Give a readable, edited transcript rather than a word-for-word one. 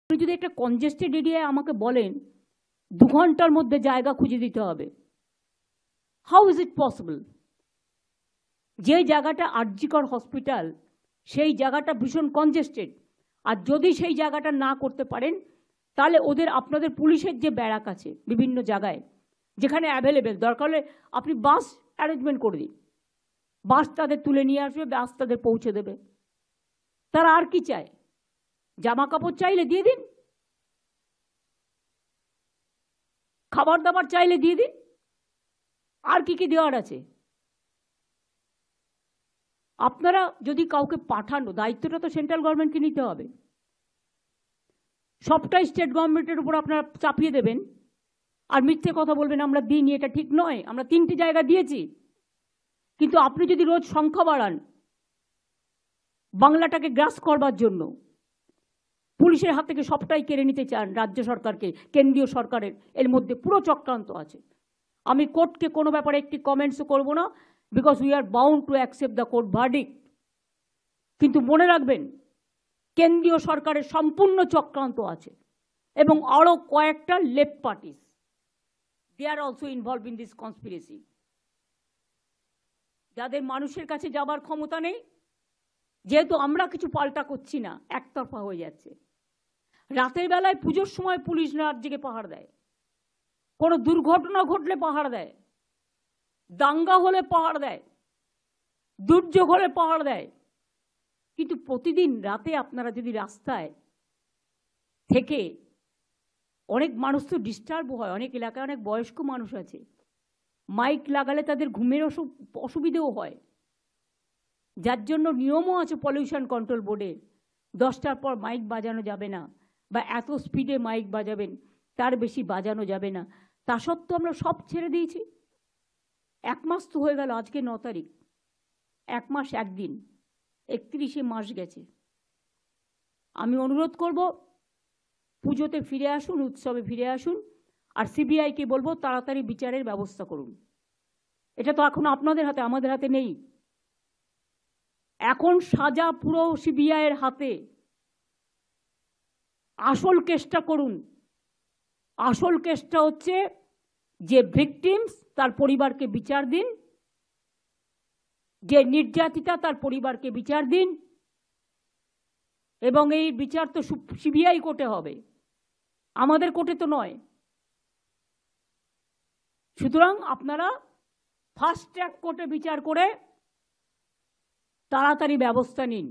আপনি যদি একটা কনজেস্টেড এরিয়ায় আমাকে বলেন 2 ঘন্টার মধ্যে জায়গা খুঁজে দিতে হবে, হাউ ইজ ইট পসিবল? যে জায়গাটা আরজিকর হসপিটাল, সেই জায়গাটা ভীষণ কনজেস্টেড, আর যদি সেই জায়গাটা না করতে পারেন তাহলে আপনাদের পুলিশের যে ব্যারাক আছে বিভিন্ন জায়গায় যেখানে অ্যাভেলেবেল, দরকার হলে আপনি বাস অ্যারেঞ্জমেন্ট করে দিন, বাস তাদের তুলে নিয়ে আসবে, বাস তাদের পৌঁছে দেবে। তারা আর কি চায়? জামা কাপড় চাইলে দিয়ে দিন, খাবার দাবার চাইলে দিয়ে দিন, আর কি কি দেওয়ার আছে? আপনারা যদি কাউকে পাঠানো, দায়িত্বটা তো সেন্ট্রাল গভর্নমেন্টকে নিতে হবে, সবটাই স্টেট গভর্নমেন্টের উপর আপনারা চাপিয়ে দেবেন আর মিথ্যে কথা বলবেন আমরা দিইনি, এটা ঠিক নয়, আমরা 3টে জায়গা দিয়েছি। কিন্তু আপনি যদি রোজ সংখ্যা বাড়ান বাংলাটাকে গ্রাস করবার জন্য, পুলিশের হাত থেকে সবটাই কেড়ে নিতে চান রাজ্য সরকারকে, কেন্দ্রীয় সরকারের এর মধ্যে পুরো চক্রান্ত আছে। আমি কোর্টকে কোনো ব্যাপারে একটি কমেন্টসও করব না, because we are bound to accept the court verdict. কিন্তু মনে রাখবেন কেন্দ্রীয় সরকারের সম্পূর্ণ চক্রান্ত আছে এবং আরও কয়েকটা left parties, they are also involve in this conspiracy, যাদের মানুষের কাছে যাবার ক্ষমতা নেই। যেহেতু আমরা কিছু পাল্টা করছি না, একতরফা হয়ে যাচ্ছে। রাতের বেলায় পুজোর সময় পুলিশ রাত জেগে পাহাড় দেয়, কোনো দুর্ঘটনা ঘটলে পাহাড় দেয়, দাঙ্গা হলে পাহাড় দেয়, দুর্যোগ হলে পাহাড় দেয়। কিন্তু প্রতিদিন রাতে আপনারা যদি রাস্তায় থেকে, অনেক মানুষ তো ডিস্টার্ব হয়, অনেক এলাকায় অনেক বয়স্ক মানুষ আছে, মাইক লাগালে তাদের ঘুমের অসুবিধেও হয়, যার জন্য নিয়মও আছে পলিউশন কন্ট্রোল বোর্ডে, 10টার পর মাইক বাজানো যাবে না, বা এত স্পিডে মাইক বাজাবেন তার বেশি বাজানো যাবে না। তা সত্ত্বেও আমরা সব ছেড়ে দিয়েছি। 1 মাস তো হয়ে গেল, আজকে 9 তারিখ, 1 মাস 1 দিন, 31শে মাস গেছে। আমি অনুরোধ করব পুজোতে ফিরে আসুন, উৎসবে ফিরে আসুন, আর সিবিআইকে বলবো তাড়াতাড়ি বিচারের ব্যবস্থা করুন। এটা তো এখন আপনাদের হাতে, আমাদের হাতে নেই। এখন সাজা পুরো সিবিআইয়ের হাতে। আসল কেসটা করুন। আসল কেসটা হচ্ছে যে ভিকটিমস তার পরিবারকে বিচার দিন, যে নির্যাতিতা তার পরিবারকে বিচার দিন, এবং এই বিচার তো সিবিআই কোর্টে হবে, আমাদের কোর্টে তো নয়। সুতরাং আপনারা ফাস্ট ট্র্যাক কোর্টে বিচার করে তাড়াতাড়ি ব্যবস্থা নিন।